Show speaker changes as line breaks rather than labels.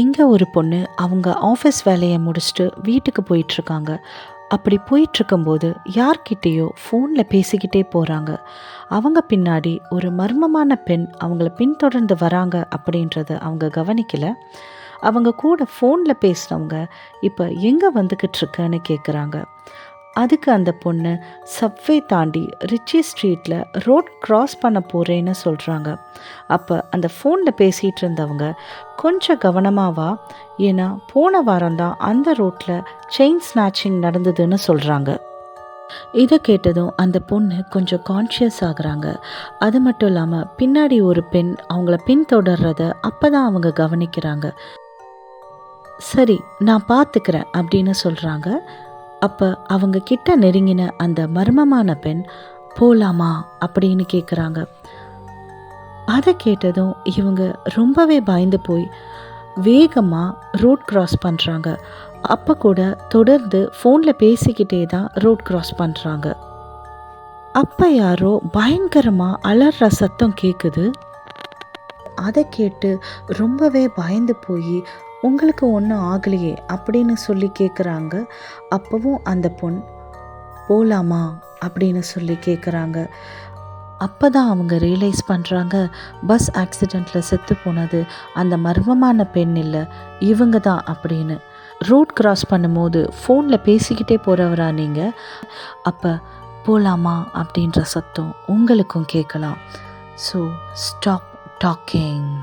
இங்கே ஒரு பொண்ணு அவங்க ஆஃபீஸ் வேலையை முடிச்சுட்டு வீட்டுக்கு போயிட்டுருக்காங்க. அப்படி போயிட்டுருக்கும்போது யார்கிட்டேயோ ஃபோனில் பேசிக்கிட்டே போகிறாங்க. அவங்க பின்னாடி ஒரு மர்மமான பெண் அவங்கள பின்தொடர்ந்து வராங்க அப்படின்றத அவங்க கவனிக்கல. அவங்க கூட ஃபோனில் பேசுகிறவங்க இப்போ எங்கே வந்துக்கிட்டு இருக்கன்னு கேட்குறாங்க. அதுக்கு அந்த பொண்ணு சப்வே தாண்டி ரிச்சி ஸ்ட்ரீட்டில் ரோட் கிராஸ் பண்ண போகிறேன்னு சொல்கிறாங்க. அப்போ அந்த ஃபோனில் பேசிகிட்டு இருந்தவங்க கொஞ்சம் கவனமாக வா, ஏன்னா போன வாரம் தான் அந்த ரோட்டில் செயின் ஸ்நாச்சிங் நடந்ததுன்னு சொல்கிறாங்க. இதை கேட்டதும் அந்த பொண்ணு கொஞ்சம் கான்ஷியஸ் ஆகுறாங்க. அது மட்டும் இல்லாமல் பின்னாடி ஒரு பெண் அவங்கள பின்தொடர்றத அப்போ தான் அவங்க கவனிக்கிறாங்க. சரி, நான் பார்த்துக்கிறேன் அப்படின்னு சொல்கிறாங்க. அப்போ அவங்க கிட்ட நெருங்கின அந்த மர்மமான பெண் போலாமா அப்படின்னு கேட்குறாங்க. அதை கேட்டதும் இவங்க ரொம்பவே பயந்து போய் வேகமாக ரோட் கிராஸ் பண்ணுறாங்க. அப்போ கூட தொடர்ந்து ஃபோனில் பேசிக்கிட்டே தான் ரோட் கிராஸ் பண்ணுறாங்க. அப்போ யாரோ பயங்கரமாக அலற சத்தம் கேட்குது. அதை கேட்டு ரொம்பவே பயந்து போய் உங்களுக்கு ஒன்றும் ஆகலையே அப்படின்னு சொல்லி கேட்குறாங்க. அப்போவும் அந்த பொண் போகலாமா அப்படின்னு சொல்லி கேட்குறாங்க. அப்போ தான் அவங்க ரியலைஸ் பண்ணுறாங்க, பஸ் ஆக்சிடெண்ட்டில் செத்து போனது அந்த மர்மமான பெண் இல்லை, இவங்க தான் அப்படின்னு. ரோட் கிராஸ் பண்ணும்போது ஃபோனில் பேசிக்கிட்டே போகிறவரா நீங்கள்? அப்போ போகலாமா அப்படின்ற சத்தம் உங்களுக்கும் கேட்கலாம். So stop talking.